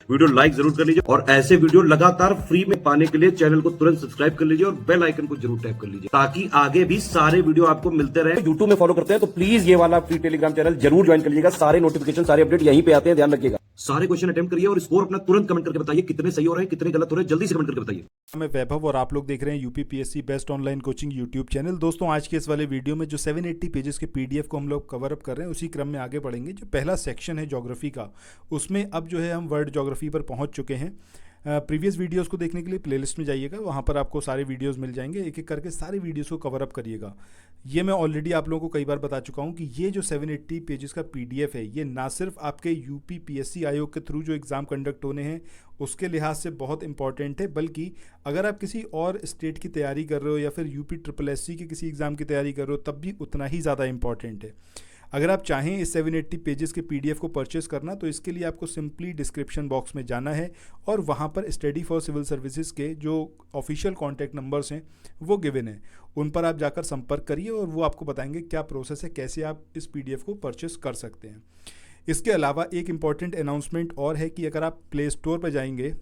Video like जरूर कर लीजिए और ऐसे वीडियो लगातार फ्री में पाने के लिए चैनल को तुरंत सब्सक्राइब कर लीजिए और बेल आइकन को जरूर टैप कर लीजिए ताकि आगे भी सारे वीडियो आपको मिलते रहे। यूट्यूब में फॉलो करते हैं तो प्लीज ये वाला फ्री टेलीग्राम चैनल जरूर ज्वाइन कर लीजिएगा। सारे नोटिफिकेशन सारे अपडेट यहीं पे आते हैं, ध्यान रखिएगा। सारे क्वेश्चन अटेम्प्ट करिए और स्कोर अपना तुरंत कमेंट करके बताइए कितने सही हो रहे हैं कितने गलत हो रहे हैं, जल्दी से कमेंट करके बताइए। मैं वैभव और आप लोग देख रहे हैं UPPSC best online coaching YouTube channel. दोस्तों आज के इस वाले वीडियो में जो 780 पेजेस के पीडीएफ को हम लोग कवर अप कर रहे हैं उसी क्रम में आगे बढ़ेंगे। जो पहला सेक्शन है ज्योग्राफी का, उसमें अब जो है हम वर्ल्ड ज्योग्राफी पर पहुंच चुके हैं। प्रीवियस वीडियोस को देखने के लिए प्लेलिस्ट में जाइएगा, वहाँ पर आपको सारे वीडियोस मिल जाएंगे। एक एक करके सारे वीडियोस को कवर अप करिएगा। ये मैं ऑलरेडी आप लोगों को कई बार बता चुका हूँ कि ये जो 780 पेजेस का पीडीएफ है, ये ना सिर्फ आपके यूपीपीएससी आयोग के थ्रू जो एग्ज़ाम कंडक्ट होने हैं उसके लिहाज से बहुत इंपॉर्टेंट है, बल्कि अगर आप किसी और स्टेट की तैयारी कर रहे हो या फिर यूपी ट्रिपल एससी के किसी एग्ज़ाम की तैयारी कर रहे हो तब भी उतना ही ज़्यादा इंपॉर्टेंट है। अगर आप चाहें इस 780 पेजेस के पीडीएफ को परचेस करना तो इसके लिए आपको सिंपली डिस्क्रिप्शन बॉक्स में जाना है और वहाँ पर स्टडी फॉर सिविल सर्विसेज के जो ऑफिशियल कॉन्टैक्ट नंबर्स हैं वो गिवन है, उन पर आप जाकर संपर्क करिए और वो आपको बताएंगे क्या प्रोसेस है, कैसे आप इस पीडीएफ को परचेस कर सकते हैं। इसके अलावा एक इम्पॉर्टेंट अनाउंसमेंट और है कि अगर आप प्ले स्टोर पर जाएंगे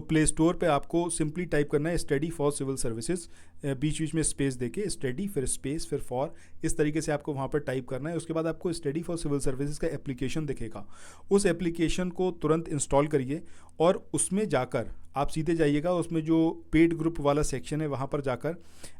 प्ले स्टोर पे आपको सिंपली टाइप करना है स्टडी फॉर सिविल सर्विसेज, बीच बीच में स्पेस देके स्टडी फिर स्पेस फिर फॉर, इस तरीके से आपको वहाँ पर टाइप करना है। उसके बाद आपको स्टडी फॉर सिविल सर्विसेज का एप्लीकेशन दिखेगा, उस एप्लीकेशन को तुरंत इंस्टॉल करिए और उसमें जाकर आप सीधे जाइएगा, उसमें जो पेड ग्रुप वाला सेक्शन है वहाँ पर जाकर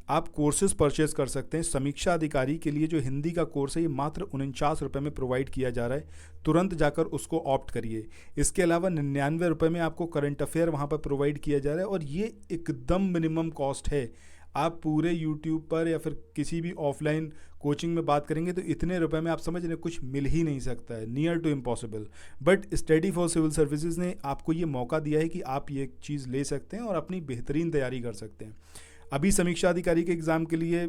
आप कोर्सेज परचेज कर सकते हैं। समीक्षा अधिकारी के लिए जो हिंदी का कोर्स है ये मात्र 49 रुपये में प्रोवाइड किया जा रहा है, तुरंत जाकर उसको ऑप्ट करिए। इसके अलावा 99 रुपये में आपको करंट अफेयर वहाँ पर प्रोवाइड किया जा रहा है और ये एकदम मिनिमम कॉस्ट है। आप पूरे यूट्यूब पर या फिर किसी भी ऑफलाइन कोचिंग में बात करेंगे तो इतने रुपए में आप समझ रहे कुछ मिल ही नहीं सकता है, near to impossible. But study for civil services ने आपको ये मौका दिया है कि आप ये चीज़ ले सकते हैं और अपनी बेहतरीन तैयारी कर सकते हैं। अभी समीक्षा अधिकारी के एग्ज़ाम के लिए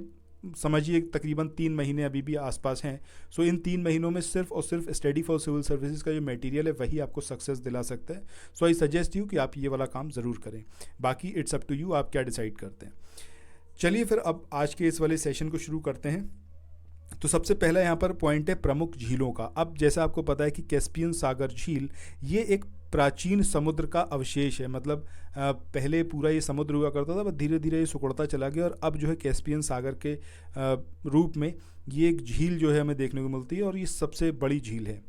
समझिए तकरीबन 3 महीने अभी भी आसपास हैं। सो इन 3 महीनों में सिर्फ और सिर्फ स्टडी फॉर सिविल सर्विसेज का जो मटेरियल है वही आपको सक्सेस दिला सकता है। सो आई सजेस्ट यू कि आप ये वाला काम ज़रूर करें। बाकी इट्स अप टू यू, आप क्या डिसाइड करते हैं। चलिए फिर अब आज के इस वाले सेशन को शुरू करते हैं। तो सबसे पहला यहाँ पर पॉइंट है प्रमुख झीलों का। अब जैसा आपको पता है कि कैस्पियन सागर झील ये एक प्राचीन समुद्र का अवशेष है, मतलब पहले पूरा ये समुद्र हुआ करता था, बट धीरे धीरे ये सिकुड़ता चला गया और अब जो है कैस्पियन सागर के रूप में ये एक झील जो है हमें देखने को मिलती है और ये सबसे बड़ी झील है।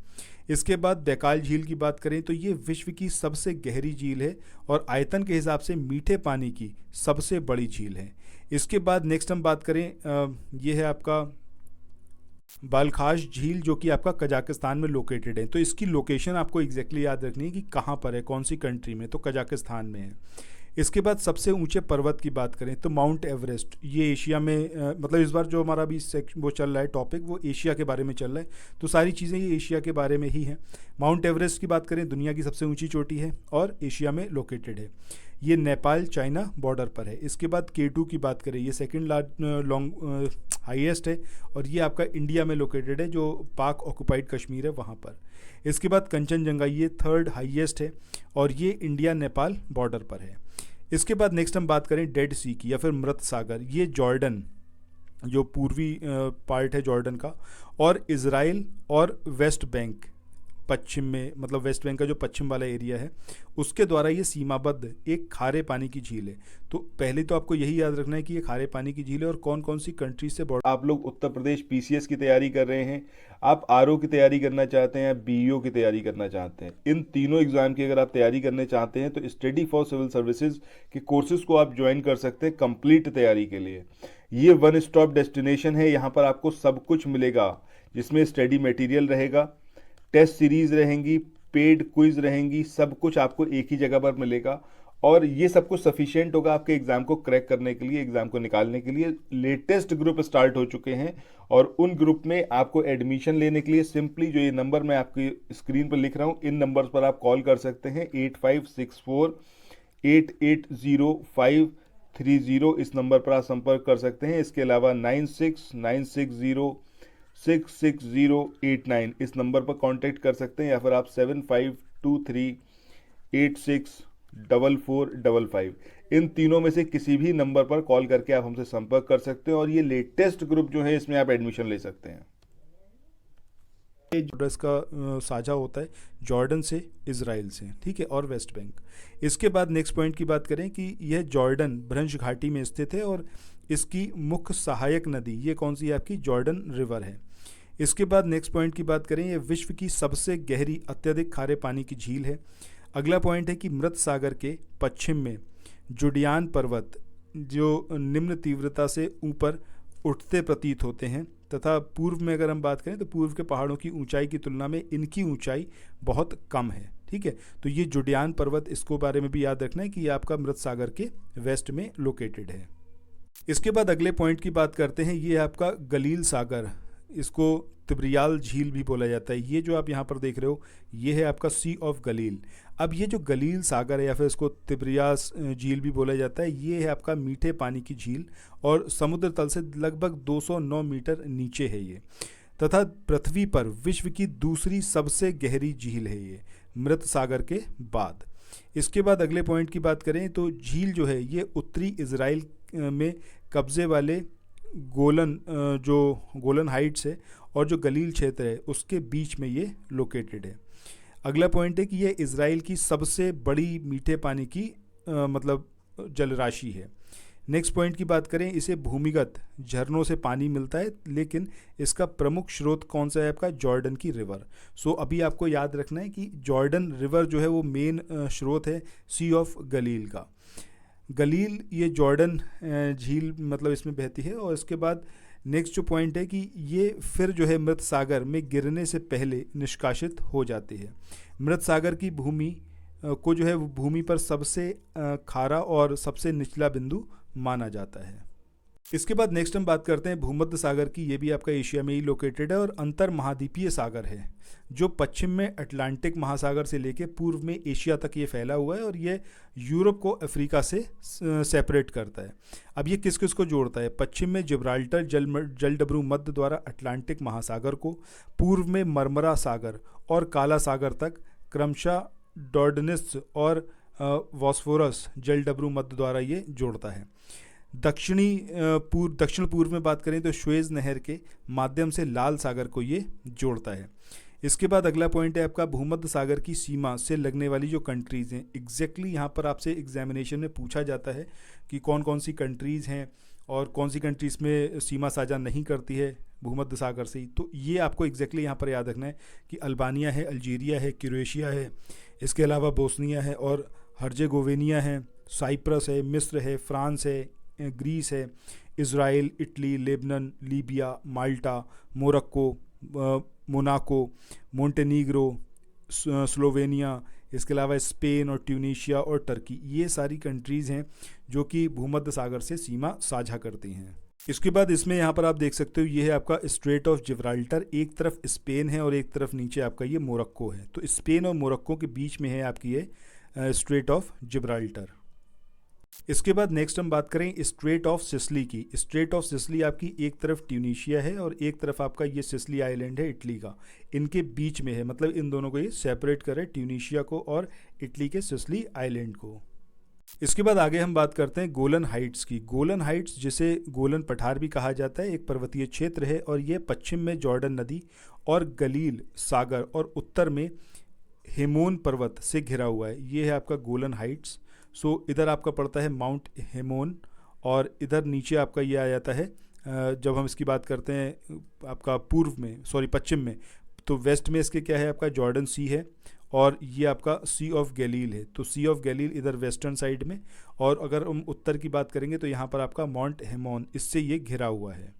इसके बाद बैकाल झील की बात करें तो ये विश्व की सबसे गहरी झील है और आयतन के हिसाब से मीठे पानी की सबसे बड़ी झील है। इसके बाद नेक्स्ट हम बात करें, ये है आपका बालखाश झील जो कि आपका कजाकिस्तान में लोकेटेड है। तो इसकी लोकेशन आपको एग्जैक्टली याद रखनी है कि कहाँ पर है, कौन सी कंट्री में, तो कजाकिस्तान में है। इसके बाद सबसे ऊंचे पर्वत की बात करें तो माउंट एवरेस्ट, ये एशिया में मतलब इस बार जो हमारा अभी वो चल रहा है टॉपिक वो एशिया के बारे में चल रहा है, तो सारी चीज़ें ये एशिया के बारे में ही हैं। माउंट एवरेस्ट की बात करें दुनिया की सबसे ऊंची चोटी है और एशिया में लोकेटेड है, ये नेपाल चाइना बॉर्डर पर है। इसके बाद K2 की बात करें, ये सेकेंड लॉन्ग हाईएस्ट है और ये आपका इंडिया में लोकेटेड है, जो पाक ऑक्युपाइड कश्मीर है वहाँ पर। इसके बाद कंचनजंगा, ये थर्ड हाईएस्ट है और ये इंडिया नेपाल बॉर्डर पर है। इसके बाद नेक्स्ट हम बात करें डेड सी की या फिर मृत सागर, ये जॉर्डन जो पूर्वी पार्ट है जॉर्डन का और इज़राइल और वेस्ट बैंक पश्चिम में, मतलब वेस्ट बैंक का जो पश्चिम वाला एरिया है उसके द्वारा ये सीमाबद्ध एक खारे पानी की झील है। तो पहले तो आपको यही याद रखना है कि ये खारे पानी की झील है और कौन कौन सी कंट्री से बॉर्डर। आप लोग उत्तर प्रदेश पीसीएस की तैयारी कर रहे हैं, आप आरओ की तैयारी करना चाहते हैं, बीईओ की तैयारी करना चाहते हैं, इन तीनों एग्जाम की अगर आप तैयारी करने चाहते हैं तो स्टडी फॉर सिविल सर्विसेज के कोर्सेज को आप ज्वाइन कर सकते हैं कंप्लीट तैयारी के लिए। ये वन स्टॉप डेस्टिनेशन है, यहाँ पर आपको सब कुछ मिलेगा जिसमें स्टडी मटेरियल रहेगा, टेस्ट सीरीज रहेंगी, पेड क्विज रहेंगी, सब कुछ आपको एक ही जगह पर मिलेगा और ये सब कुछ सफिशिएंट होगा आपके एग्जाम को क्रैक करने के लिए, एग्जाम को निकालने के लिए। लेटेस्ट ग्रुप स्टार्ट हो चुके हैं और उन ग्रुप में आपको एडमिशन लेने के लिए सिंपली जो ये नंबर मैं आपकी स्क्रीन पर लिख रहा हूँ इन नंबर्स पर आप कॉल कर सकते हैं। 8564880530 इस नंबर पर आप संपर्क कर सकते हैं। इसके अलावा 9696066089 इस नंबर पर कांटेक्ट कर सकते हैं या फिर आप 7523864455 इन तीनों में से किसी भी नंबर पर कॉल करके आप हमसे संपर्क कर सकते हैं और ये लेटेस्ट ग्रुप जो है इसमें आप एडमिशन ले सकते हैं। बॉर्डर इसका साझा होता है जॉर्डन से, इजराइल से, ठीक है, और वेस्ट बैंक। इसके बाद नेक्स्ट पॉइंट की बात करें कि यह जॉर्डन भ्रंश घाटी में स्थित है और इसकी मुख्य सहायक नदी ये कौन सी है आपकी, जॉर्डन रिवर है। इसके बाद नेक्स्ट पॉइंट की बात करें, यह विश्व की सबसे गहरी अत्यधिक खारे पानी की झील है। अगला पॉइंट है कि मृत सागर के पश्चिम में जुडियान पर्वत जो निम्न तीव्रता से ऊपर उठते प्रतीत होते हैं, तथा पूर्व में अगर हम बात करें तो पूर्व के पहाड़ों की ऊंचाई की तुलना में इनकी ऊंचाई बहुत कम है, ठीक है। तो ये जुडियान पर्वत, इसको बारे में भी याद रखना है कि ये आपका मृत सागर के वेस्ट में लोकेटेड है। इसके बाद अगले पॉइंट की बात करते हैं, ये आपका गलील सागर, इसको तिब्रियाल झील भी बोला जाता है। ये जो आप यहाँ पर देख रहे हो ये है आपका सी ऑफ गलील। अब ये जो गलील सागर है या फिर इसको तिब्रियास झील भी बोला जाता है, ये है आपका मीठे पानी की झील और समुद्र तल से लगभग 209 मीटर नीचे है ये, तथा पृथ्वी पर विश्व की दूसरी सबसे गहरी झील है ये मृत सागर के बाद। इसके बाद अगले पॉइंट की बात करें तो झील जो है ये उत्तरी इजराइल में कब्जे वाले गोलन हाइट्स है और जो गलील क्षेत्र है उसके बीच में ये लोकेटेड है। अगला पॉइंट है कि ये इजराइल की सबसे बड़ी मीठे पानी की मतलब जलराशि है। नेक्स्ट पॉइंट की बात करें, इसे भूमिगत झरनों से पानी मिलता है, लेकिन इसका प्रमुख स्रोत कौन सा है आपका, जॉर्डन की रिवर। सो अभी आपको याद रखना है कि जॉर्डन रिवर जो है वो मेन स्रोत है सी ऑफ गलील का। गलील ये जॉर्डन झील मतलब इसमें बहती है। और इसके बाद नेक्स्ट जो पॉइंट है कि ये फिर जो है मृत सागर में गिरने से पहले निष्कासित हो जाती है। मृत सागर की भूमि को जो है वो भूमि पर सबसे खारा और सबसे निचला बिंदु माना जाता है। इसके बाद नेक्स्ट हम बात करते हैं भूमध्य सागर की। ये भी आपका एशिया में ही लोकेटेड है और अंतर महाद्वीपीय सागर है जो पश्चिम में अटलांटिक महासागर से लेके पूर्व में एशिया तक ये फैला हुआ है और ये यूरोप को अफ्रीका से सेपरेट करता है। अब ये किस किस को जोड़ता है, पश्चिम में जिब्राल्टर जलडब्रू मध्य द्वारा अटलांटिक महासागर को, पूर्व में मरमरा सागर और काला सागर तक क्रमशः डॉर्डनिस और वॉस्फोरस जलडब्रू मध्य द्वारा ये जोड़ता है। दक्षिण पूर्व में बात करें तो श्वेज नहर के माध्यम से लाल सागर को ये जोड़ता है। इसके बाद अगला पॉइंट है आपका भूमध्य सागर की सीमा से लगने वाली जो कंट्रीज़ हैं। एग्जैक्टली यहाँ पर आपसे एग्जामिनेशन में पूछा जाता है कि कौन कौन सी कंट्रीज़ हैं और कौन सी कंट्रीज़ में सीमा साझा नहीं करती है भूमध्य सागर से ही। तो ये आपको एग्जैक्टली यहाँ पर याद रखना है कि अल्बानिया है, अल्जीरिया है, क्रोएशिया है, इसके अलावा बोस्निया है और हर्जेगोविनिया है, साइप्रस है, मिस्र है, फ्रांस है, ग्रीस है, इज़राइल, इटली, लेबनान, लीबिया, माल्टा, मोरक्को, मोनाको, मोंटेनीग्रो, स्लोवेनिया, इसके अलावा स्पेन और ट्यूनीशिया और टर्की, ये सारी कंट्रीज़ हैं जो कि भूमध्य सागर से सीमा साझा करती हैं। इसके बाद इसमें यहाँ पर आप देख सकते हो ये है आपका स्ट्रेट ऑफ जिब्राल्टर, एक तरफ स्पेन है और एक तरफ नीचे आपका ये मोरक्को है। तो स्पेन और मोरक्को के बीच में है आपकी ये स्ट्रेट ऑफ जिब्राल्टर। इसके बाद नेक्स्ट हम बात करें स्ट्रेट ऑफ सिसली की। स्ट्रेट ऑफ सिसली आपकी एक तरफ ट्यूनीशिया है और एक तरफ आपका ये सिसली आइलैंड है इटली का, इनके बीच में है, मतलब इन दोनों को ये सेपरेट करे, ट्यूनीशिया को और इटली के सिसली आइलैंड को। इसके बाद आगे हम बात करते हैं गोलन हाइट्स की। गोलन हाइट्स जिसे गोलन पठार भी कहा जाता है एक पर्वतीय क्षेत्र है और ये पश्चिम में जॉर्डन नदी और गलील सागर और उत्तर में हेमोन पर्वत से घिरा हुआ है। ये है आपका गोलन हाइट्स। सो इधर आपका पड़ता है माउंट हेमोन और इधर नीचे आपका ये आ जाता है जब हम इसकी बात करते हैं आपका पश्चिम में, तो वेस्ट में इसके क्या है आपका जॉर्डन सी है और ये आपका सी ऑफ गलील है। तो सी ऑफ गलील इधर वेस्टर्न साइड में, और अगर हम उत्तर की बात करेंगे तो यहाँ पर आपका माउंट हेमोन, इससे ये घिरा हुआ है।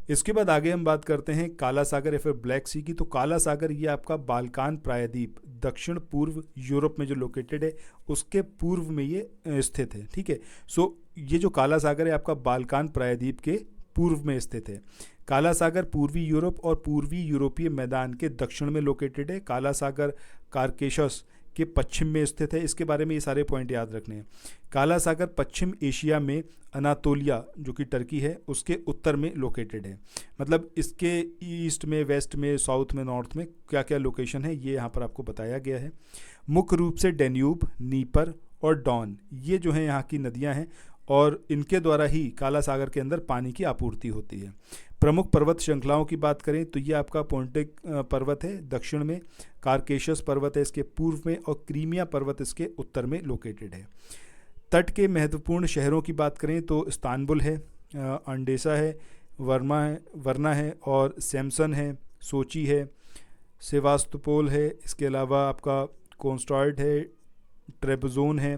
इसके बाद आगे हम बात करते हैं काला सागर या फिर ब्लैक सी की। तो काला सागर ये आपका बाल्कान प्रायद्वीप दक्षिण पूर्व यूरोप में जो लोकेटेड है उसके पूर्व में ये स्थित है, ठीक है। सो ये जो काला सागर है आपका बाल्कान प्रायद्वीप के पूर्व में स्थित है। काला सागर पूर्वी यूरोप और पूर्वी यूरोपीय मैदान के दक्षिण में लोकेटेड है। काला सागर कार्केशस के पश्चिम में स्थित है। इसके बारे में ये सारे पॉइंट याद रखने हैं। काला सागर पश्चिम एशिया में अनातोलिया जो कि टर्की है उसके उत्तर में लोकेटेड है। मतलब इसके ईस्ट में, वेस्ट में, साउथ में, नॉर्थ में क्या क्या लोकेशन है ये यहाँ पर आपको बताया गया है। मुख्य रूप से डेन्यूब, नीपर और डॉन ये जो है यहाँ की नदियाँ हैं और इनके द्वारा ही काला सागर के अंदर पानी की आपूर्ति होती है। प्रमुख पर्वत श्रृंखलाओं की बात करें तो ये आपका पोंटिक पर्वत है दक्षिण में, कार्केशस पर्वत है इसके पूर्व में, और क्रीमिया पर्वत इसके उत्तर में लोकेटेड है। तट के महत्वपूर्ण शहरों की बात करें तो इस्तांबुल है, अंडेसा है, वर्ना है और सैमसन है, सोची है, सेवास्तोपोल है, इसके अलावा आपका कोंस्टार्ड है, ट्रेबजोन है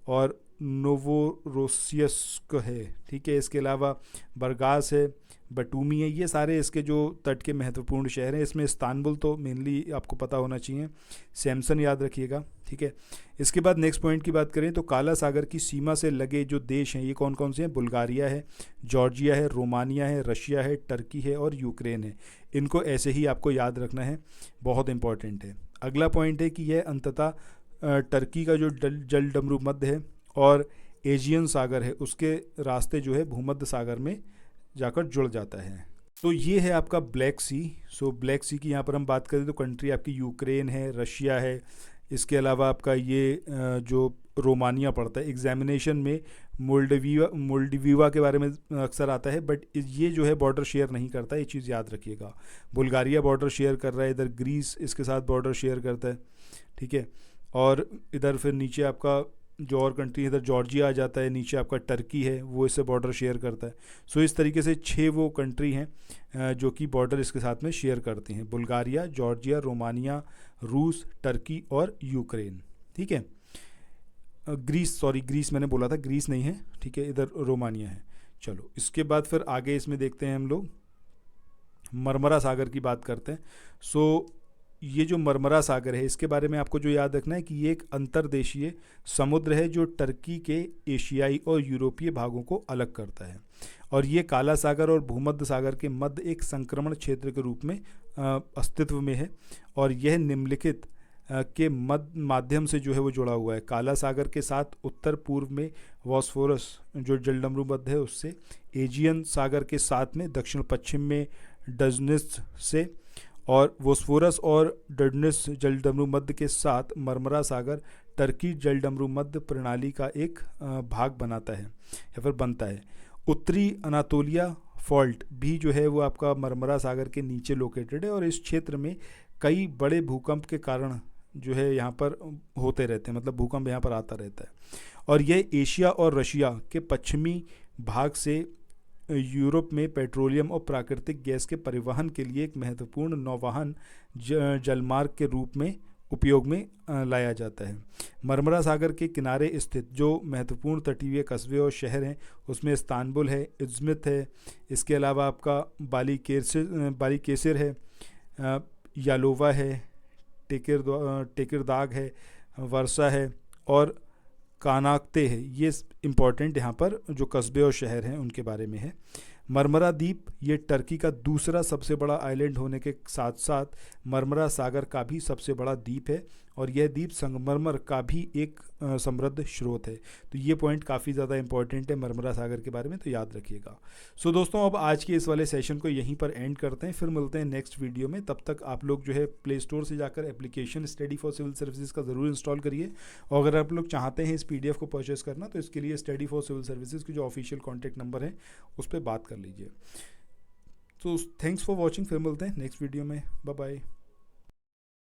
और नोवोरोसियस्क है। ठीक है, इसके अलावा बरगास है, बटूमी है। ये सारे इसके जो तट के महत्वपूर्ण शहर हैं। इसमें इस्तांबुल तो मेनली आपको पता होना चाहिए, सैमसन याद रखिएगा। ठीक है, इसके बाद नेक्स्ट पॉइंट की बात करें तो काला सागर की सीमा से लगे जो देश हैं ये कौन कौन से हैं? बुल्गारिया है, जॉर्जिया है, रोमानिया है, रशिया है, टर्की है और यूक्रेन है। इनको ऐसे ही आपको याद रखना है, बहुत इंपॉर्टेंट है। अगला पॉइंट है कि यह अंततः टर्की का जो जल डमरू मध्य है और एजियन सागर है उसके रास्ते जो है भूमध्य सागर में जाकर जुड़ जाता है। तो ये है आपका ब्लैक सी। सो ब्लैक सी की यहाँ पर हम बात करें तो कंट्री आपकी यूक्रेन है, रशिया है, इसके अलावा आपका ये जो रोमानिया पड़ता है। एग्जामिनेशन में मोल्डिविया के बारे में अक्सर आता है, बट ये जो है बॉर्डर शेयर नहीं करता, ये चीज़ याद रखिएगा। बुल्गारिया बॉर्डर शेयर कर रहा है, इधर ग्रीस इसके साथ बॉर्डर शेयर करता है। ठीक है, और इधर फिर नीचे आपका जो और कंट्री इधर जॉर्जिया आ जाता है, नीचे आपका टर्की है वो इससे बॉर्डर शेयर करता है। सो इस तरीके से 6 वो कंट्री हैं जो कि बॉर्डर इसके साथ में शेयर करती हैं, बुल्गारिया, जॉर्जिया, रोमानिया, रूस, टर्की और यूक्रेन। ठीक है, ग्रीस मैंने बोला था, ग्रीस नहीं है। ठीक है, इधर रोमानिया है। चलो इसके बाद फिर आगे इसमें देखते हैं हम लोग मरमरा सागर की बात करते हैं। सो ये जो मरमरा सागर है इसके बारे में आपको जो याद रखना है कि ये एक अंतर्देशीय समुद्र है जो टर्की के एशियाई और यूरोपीय भागों को अलग करता है, और ये काला सागर और भूमध्य सागर के मध्य एक संक्रमण क्षेत्र के रूप में अस्तित्व में है, और यह निम्नलिखित के माध्यम से जो है वो जुड़ा हुआ है। काला सागर के साथ उत्तर पूर्व में बॉस्फोरस जो जलडमरू मध्य है उससे, एजियन सागर के साथ में दक्षिण पश्चिम में डजनिस से, और बोस्फोरस और डडनिस जलडमरू मध्य के साथ मरमरा सागर टर्की जलडमरू मध्य प्रणाली का एक भाग बनाता है या फिर बनता है। उत्तरी अनातोलिया फॉल्ट भी जो है वो आपका मरमरा सागर के नीचे लोकेटेड है, और इस क्षेत्र में कई बड़े भूकंप के कारण जो है यहाँ पर होते रहते हैं, मतलब भूकंप यहाँ पर आता रहता है। और यह एशिया और रशिया के पश्चिमी भाग से यूरोप में पेट्रोलियम और प्राकृतिक गैस के परिवहन के लिए एक महत्वपूर्ण नौवहन जलमार्ग के रूप में उपयोग में लाया जाता है। मरमरा सागर के किनारे स्थित जो महत्वपूर्ण तटीय कस्बे और शहर हैं उसमें इस्तांबुल है, इज़्मित है, इसके अलावा आपका बालिकेसिर है, यालोवा है, टेकिरदाग है, वर्षा है और कानाक्ते है। ये इम्पॉर्टेंट यहाँ पर जो कस्बे और शहर हैं उनके बारे में है। मरमरा द्वीप ये टर्की का दूसरा सबसे बड़ा आइलैंड होने के साथ साथ मरमरा सागर का भी सबसे बड़ा द्वीप है, और यह द्वीप संगमरमर का भी एक समृद्ध स्रोत है। तो ये पॉइंट काफ़ी ज़्यादा इंपॉर्टेंट है मरमरा सागर के बारे में, तो याद रखिएगा। सो दोस्तों अब आज के इस वाले सेशन को यहीं पर एंड करते हैं, फिर मिलते हैं नेक्स्ट वीडियो में। तब तक आप लोग जो है प्ले स्टोर से जाकर application study for civil services का ज़रूर इंस्टॉल करिए, और अगर आप लोग चाहते हैं इस PDF को परचेस करना तो इसके लिए स्टडी फॉर सिविल सर्विसेज की जो ऑफिशियल कॉन्टैक्ट नंबर है उस पर बात कर लीजिए। तो थैंक्स फॉर वॉचिंग, फिर मिलते हैं नेक्स्ट वीडियो में, बाय बाय।